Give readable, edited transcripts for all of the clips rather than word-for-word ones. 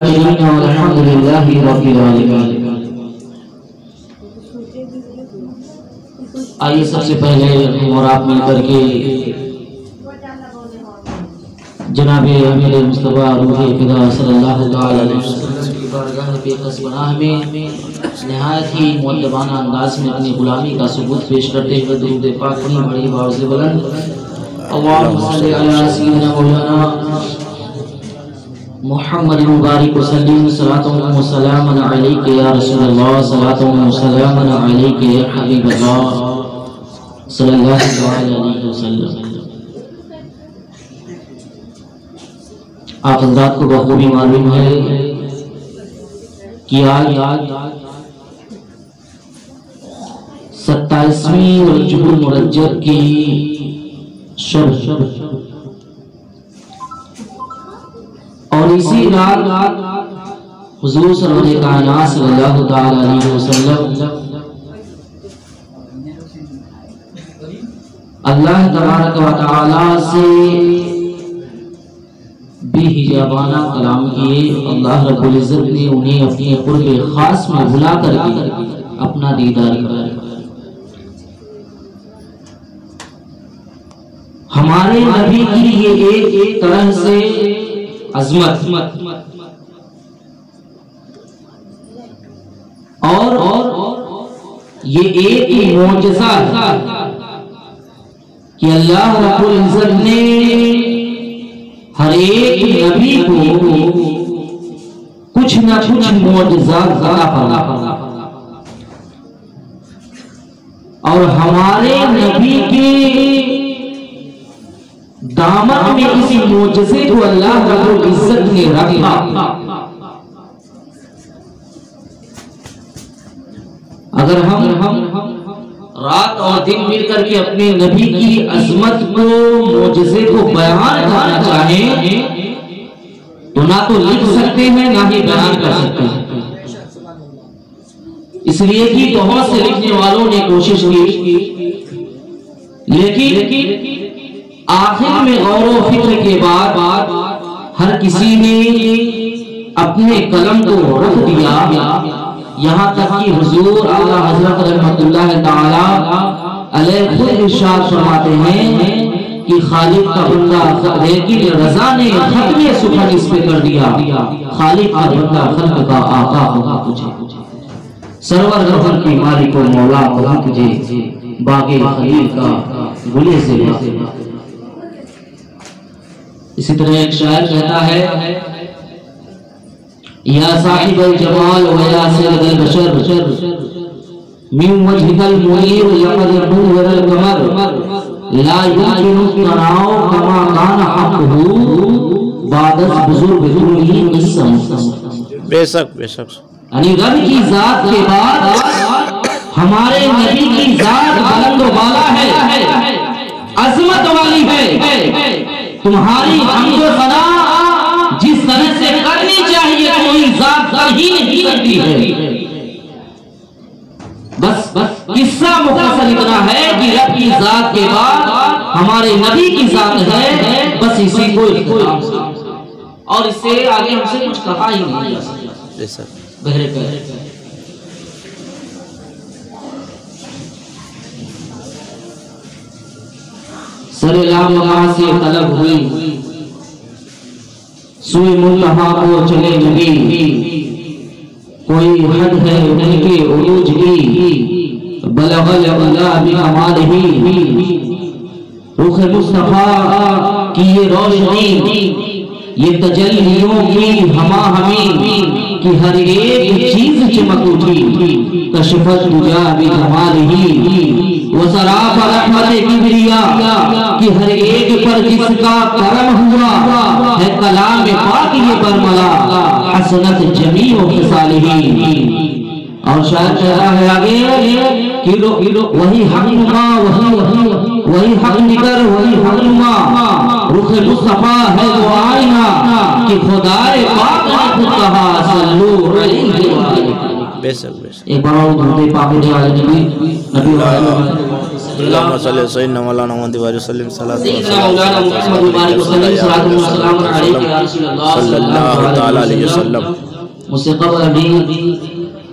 والحمد للہ رب العالمین۔ آئیے سب سے پہلے ہم اور آپ مل کر کے جناب امیر مصطفیٰ روح فدا صلی اللہ علیہ وسلم کی بارگاہ بے کس پناہ میں نہایت ہی مؤدبانہ انداز میں اپنی غلامی کا ثبوت پیش کرتے ہوئے درود پاک پڑھی بڑی باعث بلند اللہم صلی علی سیدنا مولانا محمد مبارک وسلم صلاۃ و سلام علیک یا رسول اللہ صلاۃ و سلام علیک یا حبیب اللہ صلی اللہ علیہ وسلم۔ آپ حضرات کو بخوبی معلوم ہے کہ آج 27ویں رجب المرجب کی شب اور اسی رات حضور سرور کائنات صلی اللہ تعالی علیہ وسلم اللہ تبارک و تعالی سے بے حجابانہ کلام کیے۔ اللہ رب العزت نے انہیں اپنے قرب خاص میں بلا کر کے اپنا دیدار کرایا۔ ہمارے نبی کی یہ ایک طرح سے عظمت اور یہ ایک معجزہ کہ اللہ رب العزت نے ہر ایک نبی کو کچھ نہ کچھ معجزات عطا فرمایا اور ہمارے نبی کے دامن میں اسی معجزے کو اللہ رب العزت نے رکھا۔ اگر ہم رات اور دن مل کر کے اپنے نبی کی عظمت کو معجزے کو بیان کرنا چاہیں تو نہ تو لکھ سکتے ہیں نہ ہی بیان کر سکتے ہیں، اس لیے کہ بہت سے لکھنے والوں نے کوشش کی، لیکن آخر میں غور و فکر کے بعد ہر کسی نے اپنے قلم کو رکھ دیا، یہاں تک کہ حضور اعلی حضرت رحمت اللہ تعالی علیہ خود ارشاد فرماتے ہیں کہ خالق کا بندہ لیکن رضا نے ختم سخن اس پہ کر دیا، خالق کا بندہ خلق کا آقا ہوگا تجھے، سرور غفر کی مالک و مولا ہوگا تجھے، باغ خلیل کا گلے سے بات۔ اسی طرح ایک شاعر کہتا ہے یا صاحب الجمال و یا سید البشر من وجهك المنیر لقد نور القمر لا يمكن التناؤ كما كان حقه بعد بزرگ ذولی قسم۔ بے شک بے شک، یعنی رب کی ذات کے بعد ہمارے نبی کی ذات بلند و بالا ہے، عظمت والی ہے۔ تمہاری حمد و ثنا جس طرح سے کرنی چاہیے کوئی ذات کر ہی نہیں کرتی ہے۔ بس قصہ مختصر اتنا ہے کہ رب کی ذات کے بعد ہمارے نبی کی ذات ہے، بس اسی کو اختتام سے، اور اس سے آگے ہم سے کچھ کہا ہی نہیں جا سکتا۔ بہرے پہ سر لامکاں سے طلب ہوئی، سوئے منتہا کو چلے نبی، کوئی حد ہے ان کے عروج کی، بلغ العلا بکمالہ، رخ مصطفیٰ کی یہ روشنی، یہ تجلیوں کی ہما ہمی کہ ہر ایک چیز چمک اٹھی، کشفت دجا بکمالہ وسراف رحمت کبریا کہ ہر ایک پر جس کا کرم ہوا ہے کلام پاک یہ برملا حسنت جمیع خصالہ۔ اور شاید کہتا ہے آگے کہ وہی حق نما وہی حق نگر وہی حق نما، رخ مصطفیٰ ہے وہ آئینہ کہ خدائے پاک نے خود کہا صلو علیہ وآلہ۔ بے شک بے شک، ایک بار اور دھوتے پاک والے نبی اللهم صل على سيدنا مولانا محمد وسلم صلاة سيدنا مولانا محمد وسلم صلاة والسلام عليك يا رسول اللہ صلی اللہ تعالی علیہ وسلم. مجھ سے قبل ابھی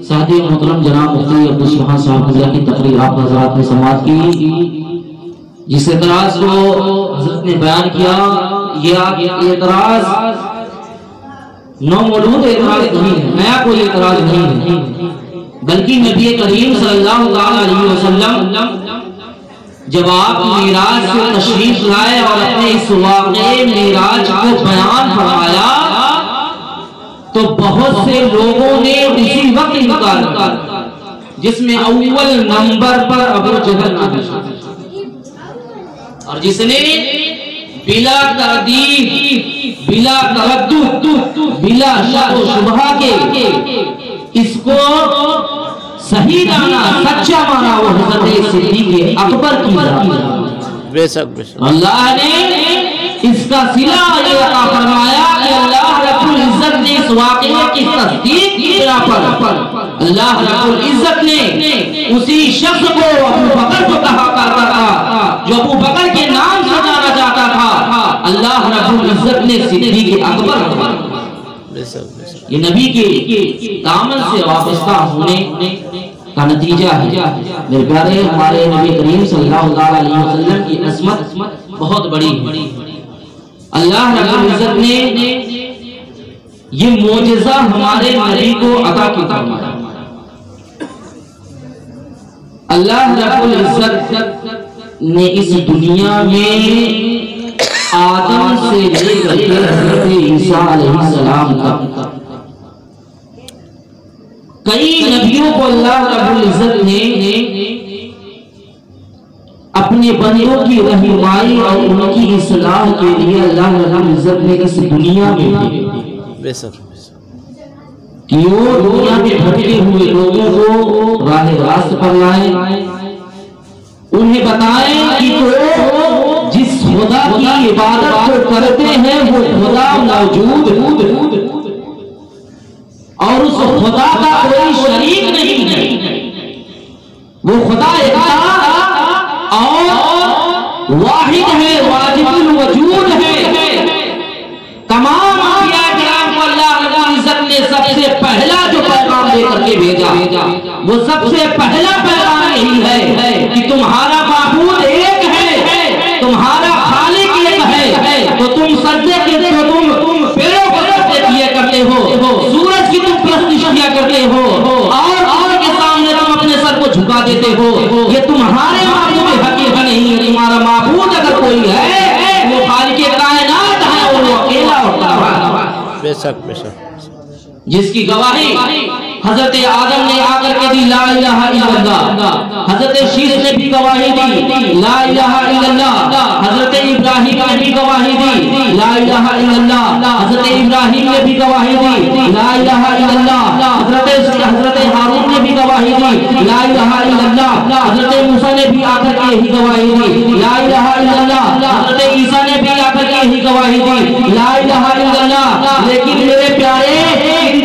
ساتھی محترم جناب مفتی عبدالسبحان صاحب قبلہ کی تقریر آپ حضرات نے سماعت کی. جس اعتراض کو حضرت نے بیان کیا یہ اعتراض نومولود اعتراض نہیں ہے، نیا کوئی اعتراض نہیں ہے، بلکہ نبی کریم صلی اللہ علیہ وسلم جب آپ معراج سے تشریف لائے اور اپنے اس واقعے معراج کو بیان فرمایا تو بہت سے لوگوں نے اسی وقت انکار کیا، جس میں اول نمبر پر ابو جہل کا نشان اور جس نے بلا تردید، بلا تردد، بلا شک و شبہ کے اس کو صحیح جانا، سچا مانا وہ حضرت صدیق اکبر کی ذات. بے شک اللہ نے اس کا صلہ یہ عطا فرمایا کہ اللہ رب العزت نے اس واقعے کی تصدیق کی بنا پر اللہ رب العزت نے اسی شخص کو ابو بکر کو کہا کرتا تھا جو ابو بکر کے نام سے جانا جاتا تھا، اللہ رب العزت نے صدیق اکبر. یہ نبی کے دامن سے وابستہ ہونے کا نتیجہ ہے. میرے پیارے ہمارے نبی کریم صلی اللہ علیہ وسلم کی عظمت بہت بڑی ہے. اللہ رب العزت نے یہ معجزہ ہمارے نبی کو عطا فرمایا. اللہ رب العزت نے اس دنیا میں آدم سے لے کر حضرت عیسیٰ علیہ السلام تک کئی نبیوں کو اللہ رب العزت نے اپنے بندوں کی رہنمائی اور ان کی اصلاح کے لیے اللہ رب العزت نے اس دنیا میں کہ وہ دنیا میں بھٹکے ہوئے لوگوں کو راہ راست پر لائیں، انہیں بتائیں کہ وہ جس خدا کی عبادت کو کرتے ہیں وہ خدا موجود اور اس خدا کا کوئی شریک نہیں ہے، وہ خدا ایک اور واحد ہے، واجب الوجود ہے. تمام انبیاء کرام کو اللہ رب العزت نے سب سے پہلا جو پیغام دے کر کے بھیجا وہ سب سے پہلا پیغام یہی ہے کہ تمہارا معبود ایک ہے، تمہارا خالق ایک ہے، تو تم سجدے کے تم پیروں کو سجدے کیا کرتے ہو، سورج کی تم پرستش کیا کرتے ہو اور کے سامنے تم اپنے سر کو جھکا دیتے ہو. یہ تمہارے معبود حقیقت نہیں ہے. تمہارا معبود اگر کوئی ہے وہ خالق کائنات ہے اور وہ اکیلا ہوتا ہے. بے شک بے شک جس کی گواہی حضرت آدم نے آ کر کے دی لا الہ الا اللہ، حضرت شیش نے بھی گواہی دی لا الہ الا اللہ، حضرت ابراہیم نے بھی گواہی دی لا الہ الا اللہ، حضرت ابراہیم نے بھی گواہی دی لا الہ الا اللہ، حضرت ہارون نے بھی گواہی دی لا الہ الا اللہ، حضرت موسیٰ نے بھی آ کر کے یہی گواہی دی لا الہ الا اللہ، حضرت عیسیٰ نے بھی آ کر کے یہی گواہی دی لا الہ الا اللہ. لیکن میرے پیارے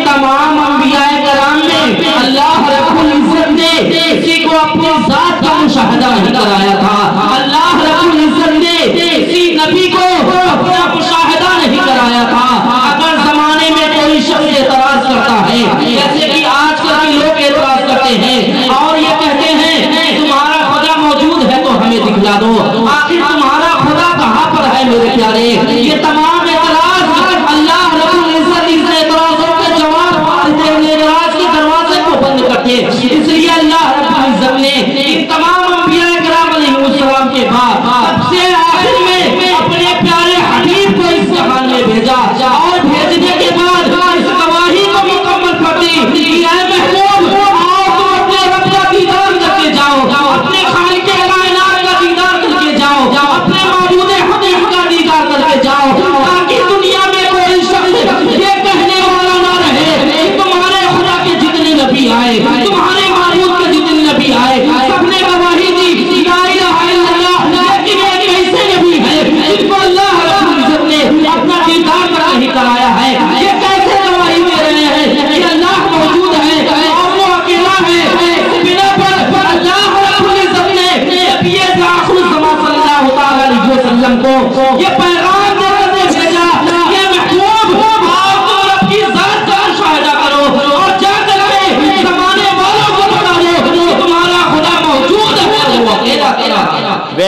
تمام انبیاء کرام میں اللہ رب العزت نے کسی کو اپنی ذات کا مشاہدہ نہیں کرایا تھا. اللہ رب العزت نے کسی نبی کو اپنا مشاہدہ نہیں کرایا تھا. اگر زمانے میں کوئی شخص اعتراض کرتا ہے جیسے کہ آج کل کے لوگ اعتراض کرتے ہیں اور یہ کہتے ہیں تمہارا خدا موجود ہے تو ہمیں دکھلا دو، آخر تمہارا خدا کہاں پر ہے میرے پیارے؟ یہ تمام اعتراض اللہ رب العزت اس اعتراضوں کے جواب معراج کے دروازے کو بند کرتے. اس لیے اللہ رب العزت نے ان تمام انبیاء کرام علیہ السلام کے بعد سب سے آخر میں اپنے پیارے حبیب کو اس جہان میں بھیجا اور بھیجنے کے بعد اس گواہی کو مکمل کر دی کہ اے محبوب آؤ تم اپنے رب کا دیدار کر کے جاؤ، اپنے خالق کائنات کا دیدار کر کے جاؤ، اپنے موجود حبیب کا دیدار کر کے جاؤ.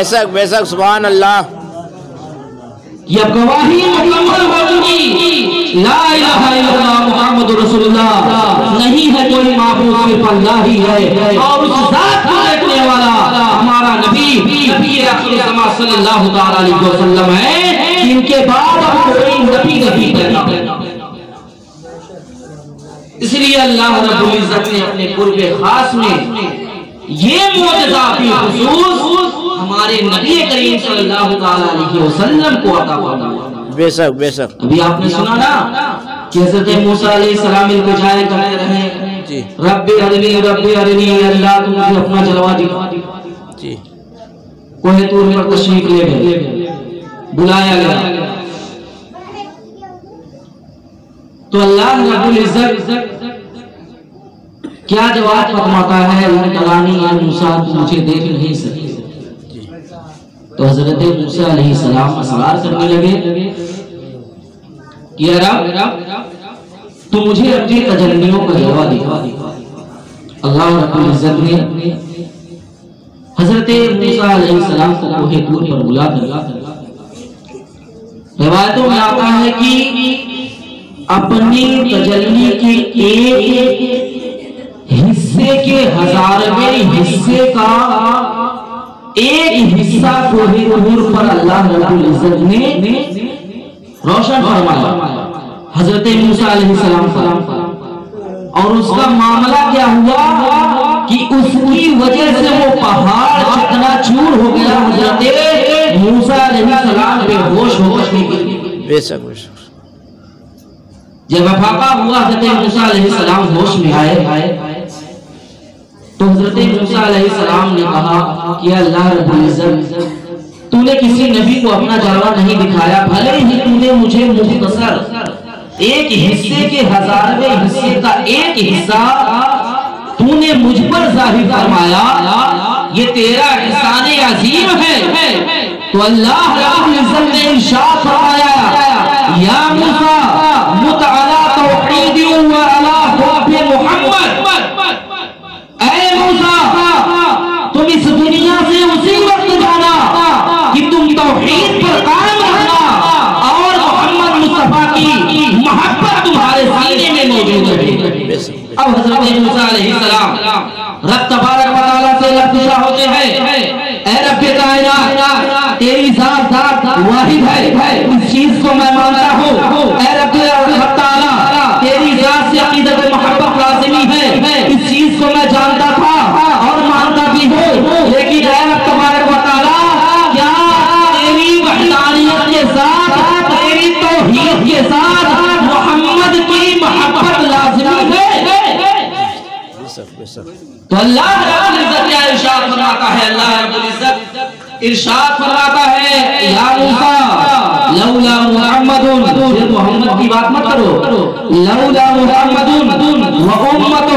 بے شک سبحان اللہ. یہ گواہی مکمل ہوگی لا الہ الا اللہ محمد رسول اللہ، نہیں ہے کوئی معبود صرف اللہ ہی ہے، اور اس ذات کو دیکھنے والا ہمارا نبی آخر زمان صلی اللہ تعالی علیہ وسلم ہے، ان کے بعد اب کوئی نبی نہیں پیدا. اس لیے اللہ رب العزت نے اپنے قرب خاص میں یہ معجزہ بھی خصوص ہمارے نبی کریم صلی اللہ تعالی علیہ وسلم کو عطا فرمایا. بے شک بے شک. ابھی آپ نے سنا نا کہ حضرت موسیٰ علیہ السلام التجائے کرتے رہے جی رب ارنی اللہ تم مجھے اپنا جلوہ دکھا. جی کوہ طور پر تشریف لے گئے، بلایا گیا تو اللہ رب العزت کیا جواب فرماتا ہے، لن ترانی یا موسیٰ تم مجھے دیکھ نہیں سکتے. تو حضرت موسیٰ علیہ السلام اصرار کرنے لگے کہ رب تو مجھے اپنی تجلیوں کا جلوہ دکھا. اللہ رب العزت نے حضرت موسیٰ علیہ السلام کو کوہ طور پر بلا کر روایتوں میں آتا ہے کہ اپنی تجلی کے ایک حصے کے ہزارویں حصے کا ایک حصہ کوہ طور پر اللہ رب العزت نے روشن فرمایا حضرت موسیٰ علیہ السلام. اور اس کا معاملہ کیا ہوا کہ اس کی وجہ سے وہ پہاڑ چکنا چور ہو گیا، حضرت موسیٰ علیہ السلام بے ہوش ہو گئے. بے شک بے شک. جب افاقہ ہوا حضرت موسیٰ علیہ السلام ہوش میں آئے تو حضرت موسیٰ علیہ السلام نے کہا کہ اللہ رب العزت تو نے کسی نبی کو اپنا جلوہ نہیں دکھایا، بھلے ہی تو نے مجھے مختصر ایک حصے کے ہزارویں حصے کا ایک حصہ تو نے مجھ پر ظاہر فرمایا، یہ تیرا احسان عظیم ہے. تو اللہ رب العزت نے ارشاد فرمایا یا موسیٰ مت علی توحید و علی حب محمد. اے موسیٰ تم اس دنیا سے اسی وقت جانا کہ تم توحید پر قائم رہنا اور محمد مصطفیٰ کی محبت تمہارے سینے میں موجود ہے. اب حضرت موسیٰ علیہ السلام رب تبارک و تعالیٰ سے لبشہ ہوتے ہیں، اے رب کائنات تیری ذات واحد ہے، اس چیز کو میں مانتا ہوں. اے رب تعالیٰ تیری ذات سے عقیدت محبت لازمی ہے، اس چیز کو میں جانتا تھا اور مانتا بھی ہوں. لیکن اے رب تبارک و تعالیٰ کیا تیری وحدانیت کے ساتھ تیری توحید کے ساتھ محمد کی محبت لازمی ہے؟ تو اللہ رب العزت کیا ارشاد فرماتا ہے؟ اللہ رب العزت ارشاد فرماتا ہے یا موسیٰ لولا محمد، پھر محمد کی بات مت کرو، لولا محمد و امتہ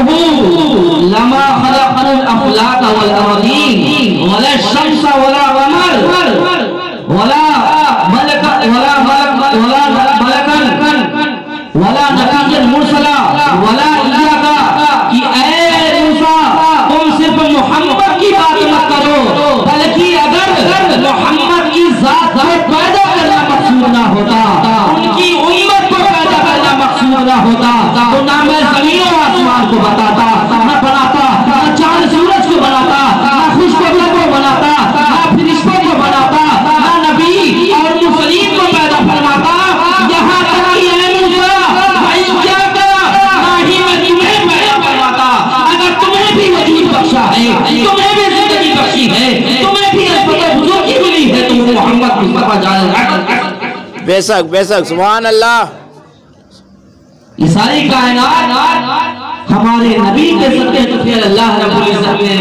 لما خلقنا الافلاک والارضین ولا الشمس ولا قمر ولا ملکا ولا نبیا مرسلا ولا ایاکا. کہ اے موسیٰ تم صرف محمد کی بات مت کرو، بلکہ اگر محمد کی ذات کو پیدا کرنا مقصود نہ ہوتا، ان کی امت کو پیدا کرنا مقصود نہ ہوتا تو نہ میں زمین و آسمان کو بتاتا، نہ بناتا، نہ چاند سورج کو بناتا، نہ خوشخبری کو بناتا، نہ فرشتوں کو بناتا، نہ نبی اور مرسلین کو پیدا فرماتا. یہاں تک کہ اے موسیٰ بھائی کیا کرا، نہ ہی میں تمہیں پیدا فرماتا. اگر تمہیں بھی وجود بخشا ہے، تمہیں بھی زندگی بخشی ہے، تمہیں بھی نسبت بزرگی ملی ہے، تو محمد مصطفیٰ جان. بے شک بے شک سبحان اللہ. یہ ساری کائنات ہمارے نبی کے صدقے تو پھر اللہ رب العزت نے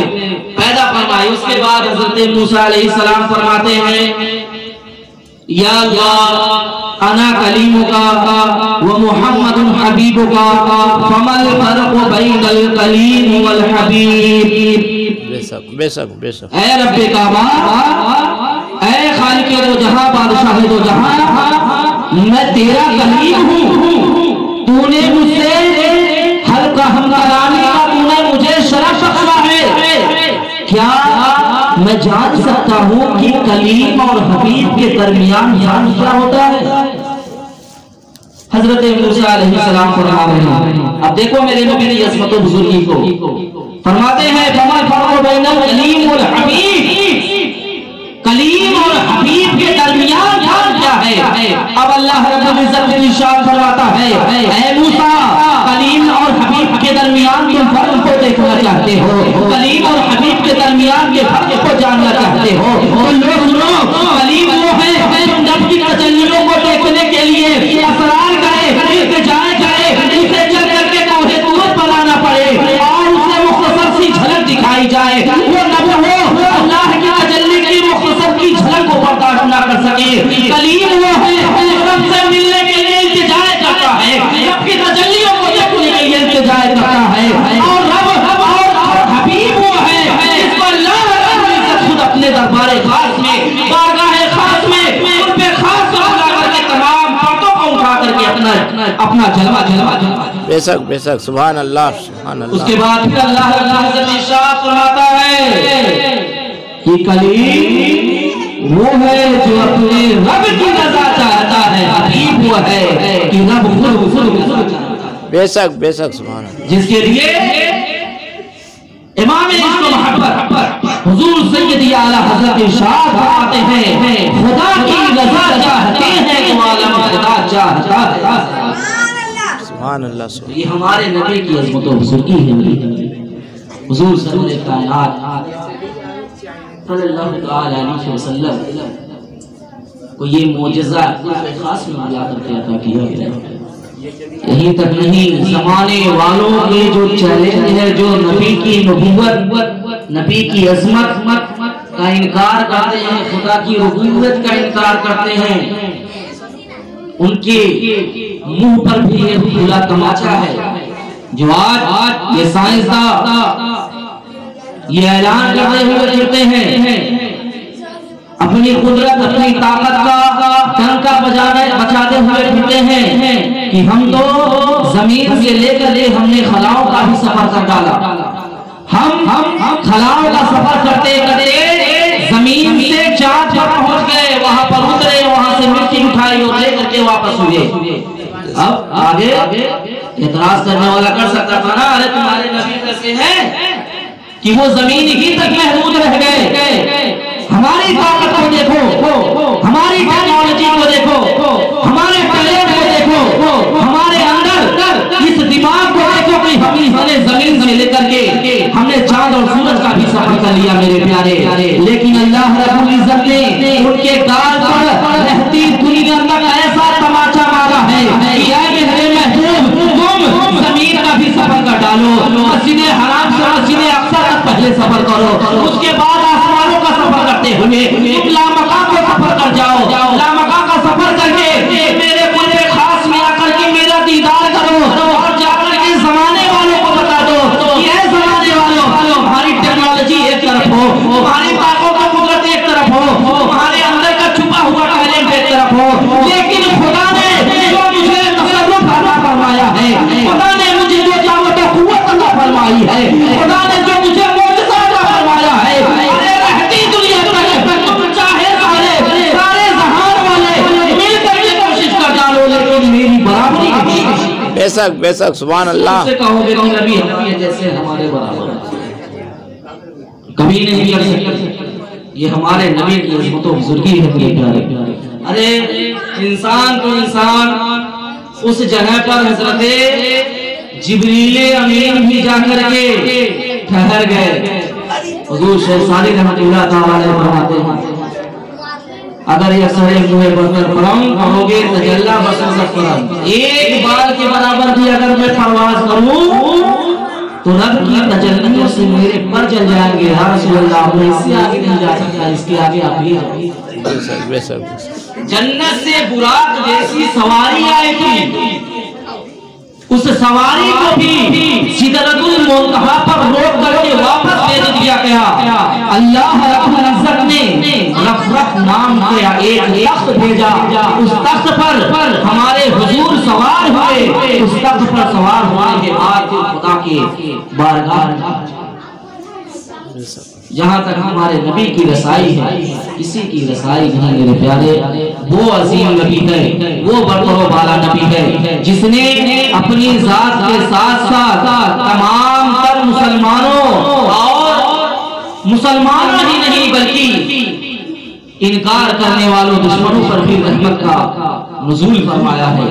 پیدا فرمائی. اس کے بعد حضرت موسیٰ علیہ السلام فرماتے ہیں یا اللہ انا کلیمک و محمد حبیبک فما الفرق بین الکلیم والحبیب. بے شک بے شک بے شک. اے رب کعبہ، اے خالق دو جہاں بادشاہ دو جہاں، میں تیرا کلیم ہوں، تو نے مجھ سے حلقہ ہم کلامی کا تو نے مجھے شرف بخشا ہے. کیا میں جان سکتا ہوں کہ کلیم اور حبیب کے درمیان جان کیا ہوتا ہے؟ حضرت موسیٰ علیہ السلام فرما رہے ہیں، اب دیکھو میرے نبی کی عظمت و بزرگی کو، فرماتے ہیں فَمَا الْفَرْقُ بَيْنَ الْكَلِيمِ وَالْحَبِيبِ، کلیم اور حبیب کے درمیان جان کیا ہے؟ اب اللہ رب العزت ارشاد فرماتا ہے اے موسیٰ کلیم اور حبیب کے درمیان تم فرق کو دیکھنا چاہتے ہو، کلیم اور حبیب کے درمیان کے فرق کو جاننا چاہتے ہو، تو لوگ سنو، کلیم وہ ہے تم رب کی تجلیوں کو دیکھنے کے لیے اسرار کرے، التجائے کرے، اسے چل کر کے کوہ طور پر آنا پڑے اور اسے مختصر سی جھلک دکھائی جائے، وہ نبی ہو اللہ کی تجلی کی مختصر کی جھلک کو برداشت نہ کر سکے۔ کلیم وہ ہے رب سے ملنے کے لیے التجائے کرتا ہے، رب کی تجلیوں کو دیکھنے کے لیے التجائے کرتا ہے، اور رب اور حبیب وہ ہے اس پر اللہ رب العزت خود اپنے دربار خاص میں، بارگاہ خاص میں ان پہ خاص لگا کر کے تمام پردوں کو اٹھا کر کے اپنا جلوہ بے شک بے شک، سبحان اللہ سبحان اللہ۔ اس کے بعد پھر اللہ رب العزت ارشاد فرماتا ہے کہ کلیم وہ ہے جو اپنے رب کی رضا چاہتا ہے، حبیب وہ ہے کہ رب خود چاہتا ہے، بے شک بے شک، سبحان اللہ، جس کے لیے امام عشق و محبت حضور سیدی اعلیٰ حضرت ارشاد فرماتے ہیں خدا کی رضا چاہتے ہیں تو عالم خدا چاہتا ہے۔ سبحان اللہ۔ یہ ہمارے نبی کی عظمت و بزرگی ہے، حضور سرور کائنات صلی اللہ تعالی علیہ وسلم کو یہ معجزہ خاص میں ملا کر کے عطا کیا گیا۔ یہیں تک نہیں، زمانے والوں کے جو چیلنج ہے، جو نبی کی نبوت، نبی کی عظمت کا انکار کرتے ہیں، خدا کی ربوبیت کا انکار کرتے ہیں، ان کے منہ پر بھی یہ کھلا تماچا ہے جو آج یہ سائنسداں یہ اعلان کرتے ہوئے پھرتے ہیں اپنی قدرت اپنی طاقت کا ڈنکا بجاتے ہوئے پھرتے ہیں کہ ہم تو زمین سے لے کر ہم نے خلاؤں کا بھی سفر کر ڈالا، ہم خلاؤں کا سفر کرتے کرتے زمین سے چاند پر پہنچ گئے، وہاں پر اترے، وہاں سے مٹی اٹھائی اور لے کر کے واپس ہوئے۔ اب آگے اعتراض کرنے والا کر سکتا تھا نا، ارے تمہارے نبی کیسے ہیں کہ وہ زمین ہی تک محدود رہ گئے، ہماری طاقت کو دیکھو، ہماری ٹیکنالوجی کو دیکھو، ہمارے ٹیلنٹ کو دیکھو، ہمارے اندر اس دماغ کو دیکھو کہ ہم نے زمین سے لے کر کے ہم نے چاند اور سورج کا بھی سفر کر لیا میرے پیارے، لیکن اللہ رب العزت نے ان کے گال پر رہتی دنیا تک ایسا تماچا مارا ہے کہ اے میرے محبوب تم زمین کا بھی سفر کر ڈالو، مسجد حرام سے مسجد اقصی تک پہلے سفر کرو، اس کے بعد آسمانوں کا سفر کرتے ہوئے تم لامکاں کو سفر کر جاؤ، لامکاں کا سفر کر کے میرے ملک خاص میں آ کر کے میرا دیدار کرو اور جا کر کے زمانے والوں کو بتا دو کہ اے زمانے والوں ہماری ٹیکنالوجی ایک طرف ہو، ہماری طاقت و قدرت ایک طرف ہو، ہمارے اندر کا چھپا ہوا ٹیلنٹ ایک طرف ہو، لیکن خدا نے جو مجھے تصرف عطا فرمایا ہے، خدا نے مجھے جو قوت و قوت عطا فرمائی ہے، خدا نے جو مجھے معجزہ عطا فرمایا ہے، ارے رہتی دنیا تک تم چاہے سارے جہان والے مل کر کے کوشش کر ڈالو لیکن میری برابری نہیں۔ بے شک بے شک، سبحان اللہ۔ سے کہو گے کہ نبی ہمارے جیسے ہمارے برابر کبھی نہیں کر سکتے، یہ ہمارے نبی کی عظمت و بزرگی ہے میرے پیارے۔ ارے انسان تو انسان، اس جگہ پر حضرت جبریل امین بھی جا کر کے ٹھہر گئے۔ حضور شیخ سعدی رحمۃ اللہ تعالی فرماتے ہیں اگر یہ سرے ہوئے بسر فرم کہو گے تجلا بسر فرم، ایک بال کے برابر بھی اگر میں پرواز کروں تو رب کی تجلیوں سے میرے پر چل جائیں گے۔ یا رسول اللہ میں اس سے آگے نہیں جا سکتا، اس کے آگے آپ ہی آئیے۔ بے شک، جنت سے براق جیسی سواری آئی تھی، اس سواری کو بھی سدرۃ المنتہا پر روک کر کے واپس بھیج دیا گیا۔ اللہ رب العزت نے رفرف نام کا ایک تخت بھیجا، اس تخت پر ہمارے حضور سوار ہوئے، اس تخت پر سوار ہونے کے بعد خدا کے بارگاہ جہاں تک ہمارے نبی کی رسائی ہے کسی کی رسائی نہیں میرے پیارے۔ وہ عظیم نبی ہے، وہ برتر بالا نبی ہے جس نے اپنی ذات کے ساتھ ساتھ تمام تر مسلمانوں اور مسلمانوں ہی نہیں بلکہ انکار کرنے والوں دشمنوں پر بھی رحمت کا نزول فرمایا ہے،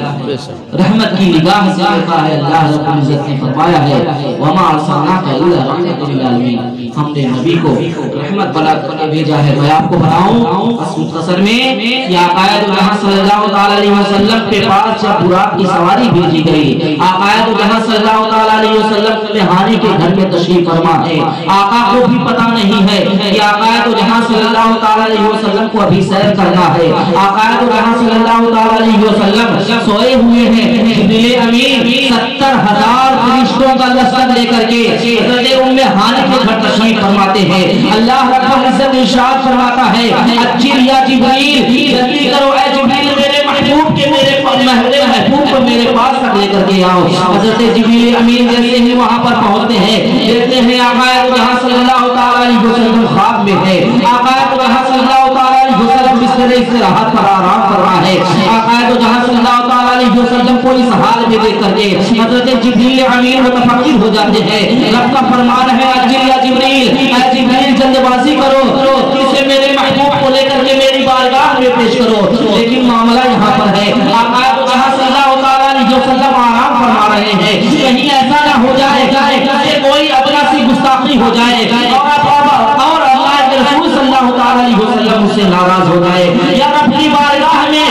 رحمت کی نگاہ سے دیکھا ہے۔ اللہ رب العزت نے فرمایا ہے وَمَا أَرْسَلْنَاكَ إِلَّا رَحْمَةً لِلْعَالَمِينَ، ہم نے نبی کو رحمت بنا کر کے بھیجا ہے۔ میں آپ کو بتاؤں اس مختصر میں کہ آقا جہاں صلی اللہ علیہ وسلم کے پاس جب براق کی سواری بھیجی گئی، آقا جہاں صلی اللہ علیہ وسلم سلیحانی کے گھر میں تشریف فرما ہے۔ آقا کو بھی پتہ نہیں ہے کہ آقا جہاں صلی اللہ علیہ وسلم کو ابھی سیر کرنا ہے۔ آقا جہاں صلی اللہ علیہ وسلم سوئے ہوئے ہیں۔ جبریل امین 70,000 فرشتوں کا لشکر لے کر کے حضرت ام ہانی کے گھر تشریف فرماتے ہیں۔ اللہ رب العزت ارشاد فرماتا ہے اجل یا جبریل، جلدی کرو اے جبریل میرے محبوب کے میرے محبوب کو میرے پاس تک لے کر کے آؤ۔ حضرت جبریل امین جیسے ہی وہاں پر پہنچتے ہیں دیکھتے ہیں آقا جہاں صلی اللہ علیہ وسلم خواب میں ہے۔ آقا جہاں صلی اللہ علیہ وسلم بستر استراحت پر آرام کر رہا ہے۔ آقا جہاں صلی اللہ علیہ وسلم کو اس حال میں دیکھ کر کے حضرت جبریل امین متفکر ہو جاتے ہیں۔ رب کا فرمان ہے اجل یا جبریل، اے جبریل جلد بازی کرو، اسے میرے محبوب کو لے کر کے میری بارگاہ میں پیش کرو۔ لیکن معاملہ یہاں پر ہے آقا جہاں صلی اللہ علیہ وسلم آرام فرما رہے ہیں، کہیں ایسا نہ ہو جائے کہ کوئی اپنا سی گستاخی ہو جائے اور اللہ کے رسول صلی اللہ علیہ وسلم اس سے ناراض ہو جائے یا رب کی بارگاہ میں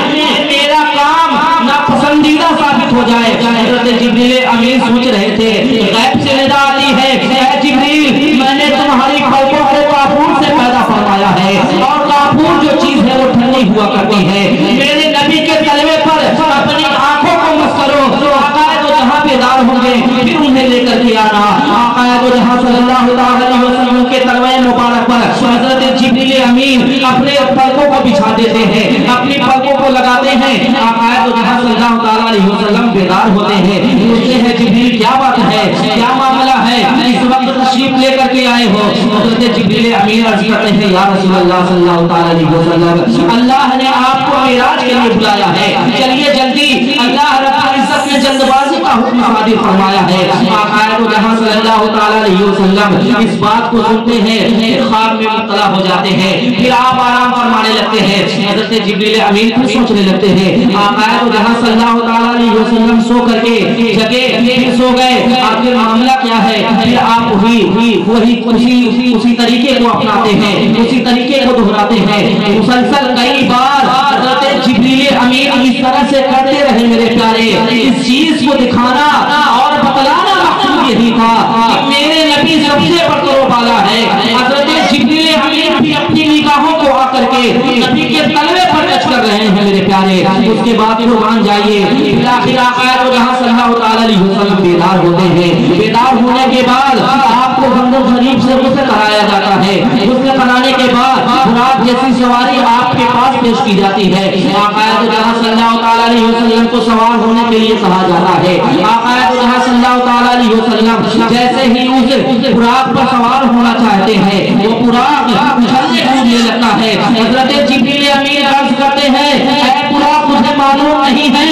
میرا کام ناپسندیدہ ثابت ہو جائے۔ حضرت جبریل امین سوچ رہے تھے، غیب سے ندا آتی ہے اے جبریل میں نے تمہاری پلکوں کو کافور سے پیدا فرمایا ہے اور کافور جو چیز ہے وہ ٹھنڈی ہوا کرتی ہے۔ میرے نبی کے تلوے پر اپنی آنکھوں کو مس کرو، آقا تو جہاں بیدار ہوں گے پھر انہیں لے کر کے آنا۔ آقا تو جہاں صلی اللہ علیہ وسلم کے تلوے مبارک پر حضرت جبریل امین اپنے پلکوں کو بچھا دیتے ہیں، اپنی پلکوں کو لگاتے ہیں۔ آقا تو جہاں صلی اللہ علیہ وسلم بیدار ہوتے ہیں، پوچھتے ہیں جبریل کیا بات ہے، کیا معاملہ ہے، اس وقت تشریف لے کر کے آئے ہو؟ حضرت جبریل امین عرض کرتے ہیں یا رسول اللہ صلی اللہ علیہ وسلم اللہ نے آپ کو معراج کے لیے بلایا ہے، چلیے جلدی۔ اللہ رب العزت نے جلد بازی کا حکم صادر فرمایا ہے۔ آقا تو جہاں صلی اللہ علیہ وسلم اس بات کو سنتے ہیں، خواب میں مبتلا ہو جاتے ہیں، پھر آپ آرام فرمانے لگتے ہیں۔ حضرت جبریل امین پھر سوچنے لگتے ہیں آقا تو جہاں صلی اللہ علیہ وسلم سو کر کے جگے پھر سو گئے، آخر معاملہ کیا ہے؟ پھر آپ وہی اسی طریقے کو اپناتے ہیں، اسی طریقے کو دہراتے ہیں۔ مسلسل کئی بار حضرت جبریل امین اس طرح سے کرتے رہے میرے پیارے۔ اس چیز کو دکھانا اور بتلانا مقصود یہی تھا کہ میرے نبی سب سے برتر و بالا ہے۔ حضرت جبریل امین بھی اپنی نگاہوں کو آ کر کے نبی کے تلوے پر ٹچ کر رہے ہیں میرے پیارے۔ اس کے بعد وہ مان جائیے آخر آقا جہاں صلی اللہ علیہ وسلم بیدار ہوتے ہیں۔ بیدار ہونے کے بعد آپ کو بندر شریف سے غسل کرایا جاتا ہے۔ غسل کرانے کے بعد براق جیسی سواری آپ کے پاس پیش کی جاتی ہے۔ آقا جہاں صلی اللہ علیہ وسلم کو سوار ہونے کے لیے کہا جاتا ہے۔ آقا جہاں صلی اللہ علیہ وسلم جیسے ہی اس براق پر سوار ہونا چاہتے ہیں وہ براق اچھلنے کودنے لگتا ہے۔ حضرت جبریل امین عرض کرتے ہیں اے براق مجھے معلوم نہیں ہے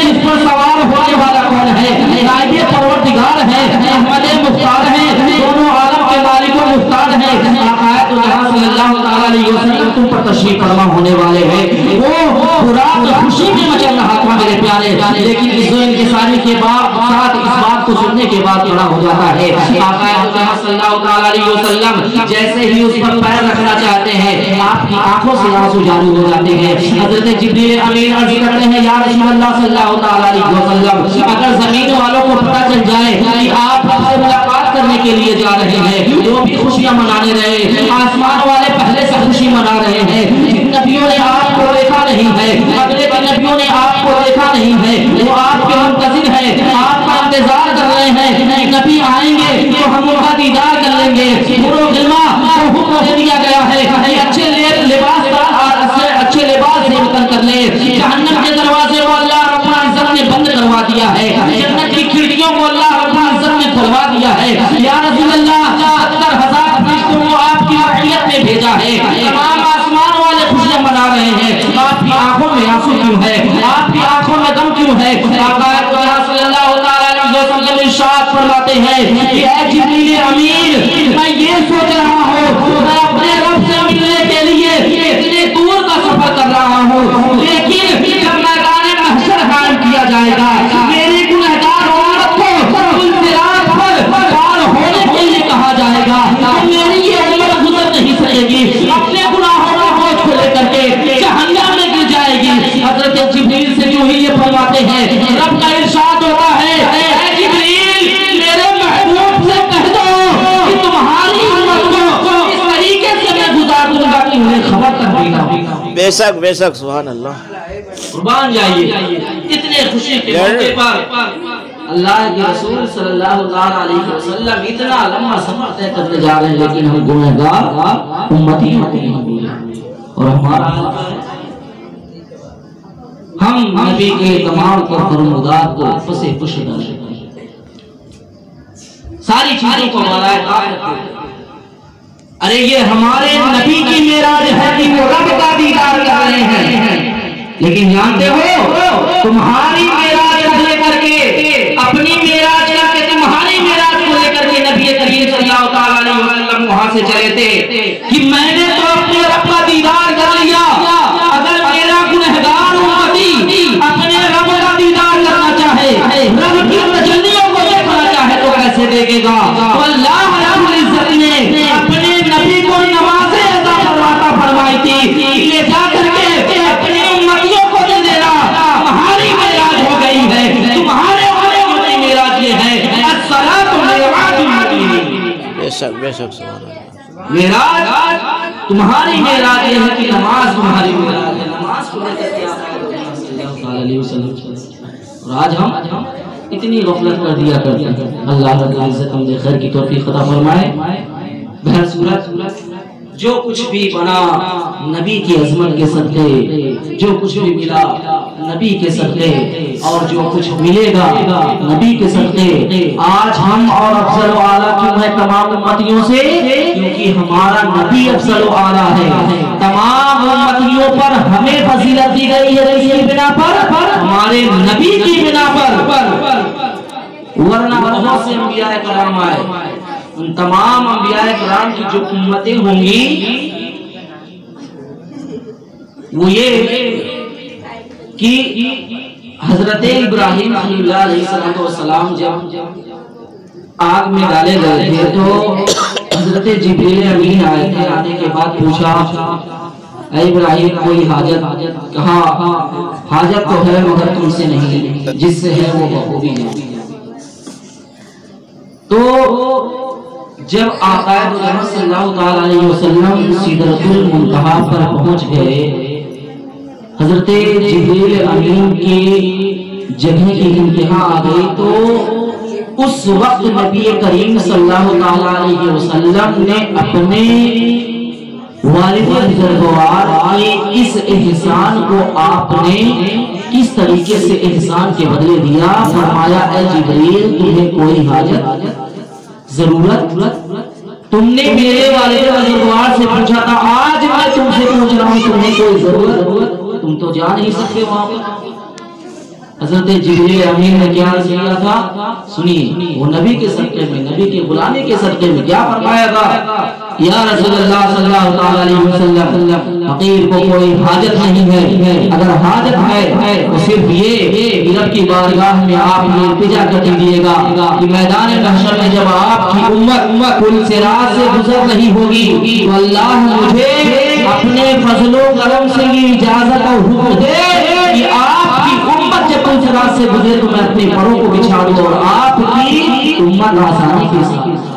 اس پر سوار ہونے والا کون ہے؟ غائب پروردگار ہے، احمد مختار ہے، دونوں عالم کے مالک و مختار ہے۔ آقا تو جہاں صلی اللہ علیہ وسلم تم پر تشریف فرما ہونے والے ہیں۔ وہ براق خوشی میں مچل رہا تھا میرے پیارے، لیکن اس انکساری کے بعد ساتھ اس بات کو سننے کے بعد کھڑا ہو جاتا ہے۔ آقا جہاں صلی اللہ علیہ وسلم جیسے ہی اس پر پیر رکھنا چاہتے ہیں آپ کی آنکھوں سے آنسو جاری ہو جاتے ہیں۔ حضرت جبریل امین عرض کرتے ہیں یا رسول اللہ صلی اللہ علیہ وسلم اگر زمین والوں کو پتہ چل جائے کہ آپ ہم سے ملاقات کرنے کے لیے جا رہے ہیں وہ بھی خوشیاں منانے رہے، آسمان والے پہلے سے خوشی منا رہے ہیں، جن نبیوں نے آپ کو دیکھا نہیں ہے، اگلے کے نبیوں نے آپ کو دیکھا نہیں ہے، وہ آپ کے منتظر ہیں، آپ کا انتظار کر رہے ہیں، نبی آئیں گے تو ہم ان کا دیدار کر لیں گے۔ پورو علماء کو حکم دے دیا گیا ہے کہ اچھے لباس اچھے لباس سے نکل کر لے، جہنم کے دروازے کو اللہ رب العزت نے بند کروا دیا ہے، جنت کی کھڑکیوں کو اللہ رب العزت نے کھلوا دیا ہے۔ یا رسول اللہ 70,000 فرشتوں کو آپ کی ہے؟ آپ کی آنکھوں میں غم کیوں ہے؟ آقا صلی اللہ علیہ وسلم ارشاد فرماتے ہیں کہ اے جبریل امین، میں یہ سوچ رہا ہوں میں اپنے رب سے ملنے کے لیے اتنے دور کا سفر کر رہا ہوں، لیکن جب میدان محشر قائم کیا جائے گا میری گنہگار امت کو پل صراط پر پار ہونے کے لیے کہا جائے گا، میری یہ امت گزر نہیں سکے گی، اپنے گناہوں کا بوجھ کو لے کر کے جہنم میں گر جائے گی۔ حضرت جبریل سے جو ہی یہ فرماتے ہیں رب کا ارشاد ہوتا ہے اے جبریل میرے محبوب سے کہہ دو کہ تمہاری امت کو اس طریقے سے میں گزار دوں گا کہ انہیں خبر تک بھی نہ ہو۔ بے شک بے شک سبحان اللہ۔ قربان جائیے اتنے خوشی کے موقع پر اللہ کے رسول صلی اللہ علیہ وسلم اتنا لمبا سفر طے کرنے جا رہے ہیں، لیکن ہم گنہگار امتی ہیں اور ہمارا ہم نبی کے تمام فرمودات کو پسے پش کر ساری چیزوں کو بالائے طاق رکھتے ہیں۔ ارے یہ ہمارے نبی کی معراج ہے کہ وہ رب کا دیدار کر رہے ہیں، لیکن جانتے ہو تمہاری معراج کو لے کر کے اپنی معراج کر کے تمہاری معراج کو لے کر کے نبی کریم صلی اللہ علیہ وسلم وہاں سے چلے تھے کہ میں نے تو اپنے رب کا دیدار کر لیا، اگر میرا گنہگار امتی اپنے رب کا دیدار کرنا چاہے، رب کی تجلیوں کو دیکھنا چاہے تو کیسے دیکھے گا؟ تو اللہ رب العزت نے اپنے نبی کو نمازیں عطا فرماتا فرمائی تھی، لے جا کر کے اپنے امتیوں کو دے دینا، تمہاری معراج ہو گئی ہے، تمہارے امتیوں کی معراج یہ ہے الصلاۃ معراج المؤمنین۔ بے شک بے شک سبحان اللہ۔ معراج تمہاری معراج یہ ہے کہ نماز تمہاری معراج ہے، نماز کو لے کر کے آپ صلی اللہ علیہ وسلم۔ اور آج ہم اتنی غفلت کر دیا کرتے ہیں، اللہ رب العزت ہم نے خیر کی توفیق عطا فرمائے۔ بہر صورت جو کچھ بھی بنا نبی کی عظمت کے صدقے، جو کچھ بھی ملا نبی کے صدقے، اور جو کچھ ملے گا نبی کے صدقے۔ آج ہم اور افضل و اعلیٰ کیوں ہے تمام امتیوں سے؟ کیونکہ ہمارا نبی افضل و اعلیٰ ہے۔ تمام امتیوں پر ہمیں فضیلت دی گئی ہے اس کی بنا پر، ہمارے نبی کی بنا پر، ورنہ بہت سے انبیاء کرام آئے، ان تمام انبیاء کرام کی جو امتیں ہوں گی وہ یہ کہ حضرت ابراہیم خلیل اللہ علیہ السلام جب آگ میں ڈالے گئے تھے تو حضرت جبریل امین آئے تھے، آنے کے بعد پوچھا اے ابراہیم کوئی حاجت؟ کہا حاجت تو ہے مگر تم سے نہیں، جس سے ہے وہ بخوبی جانتے۔ تو جب آقا محمد صلی اللہ علیہ وسلم سدرۃ المنتہا پر پہنچ گئے، حضرت جبریل امین کی جگہ کی انتہا آ گئی، تو اس وقت نبی کریم صلی اللہ علیہ وسلم نے اپنے والد بزرگوار کے اس احسان کو آپ نے کس طریقے سے احسان کے بدلے دیا؟ فرمایا اے جبریل تمہیں کوئی حاجت ضرورت؟ تم نے میرے والد بزرگوار سے پوچھا تھا، آج میں تم سے پوچھ رہا ہوں تمہیں کوئی ضرورت؟ تم تو جا نہیں سکتے وہاں پر۔ حضرت جبریل امین نے کیا کیا تھا؟ سنیے، وہ نبی کے صدقے میں، نبی کے بلانے کے صدقے میں کیا فرمایا تھا؟ یا رسول اللہ صلی اللہ علیہ وسلم، فقیر کو کوئی حاجت نہیں ہے، اگر حاجت ہے تو صرف یہ کہ رب کی بارگاہ میں آپ یہ التجا کر دیجیے گا کہ میدان محشر میں جب آپ کی امت پل صراط سے گزر رہی ہوگی تو اللہ مجھے اپنے فضل و کرم سے یہ اجازت اور حکم دے کہ آپ کی امت جب پل صراط سے گزرے تو میں اپنے پروں کو بچھا دوں اور آپ کی امت آسانی کے ساتھ۔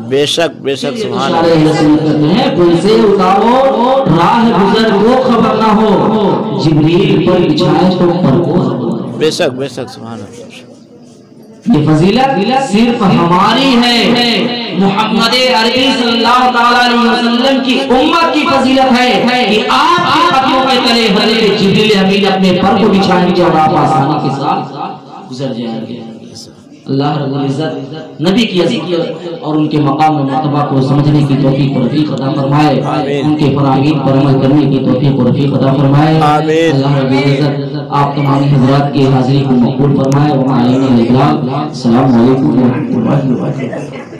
بے شک سبحان اللہ۔ پل سے اتارو راہ گزر کو خبر نہ ہو، جبریل پر بچھائے تو پر کو۔ بے شک سبحان اللہ۔ یہ فضیلت صرف ہماری ہے، محمد عربی صلی اللہ علیہ وسلم کی امت کی فضیلت ہے کہ آپ کے قدموں کے تلے حضرت جبریل امین اپنے پر کو بچھائیں گے اور آپ آسانی کے ساتھ گزر جائیں گے۔ اللہ رب العزت نبی کی عزت اور ان کے مقام و مرتبہ کو سمجھنے کی توفیق و رفیق عطا فرمائے، ان کے فراغین پر عمل کرنے کی توفیق و رفیق عطا فرمائے۔ اللہ رب العزت آپ تمام حضرات کی حاضری کو مقبول فرمائے۔ وما علینا الا البلاغ۔ السلام علیکم ورحمۃ اللہ وبرکاتہ۔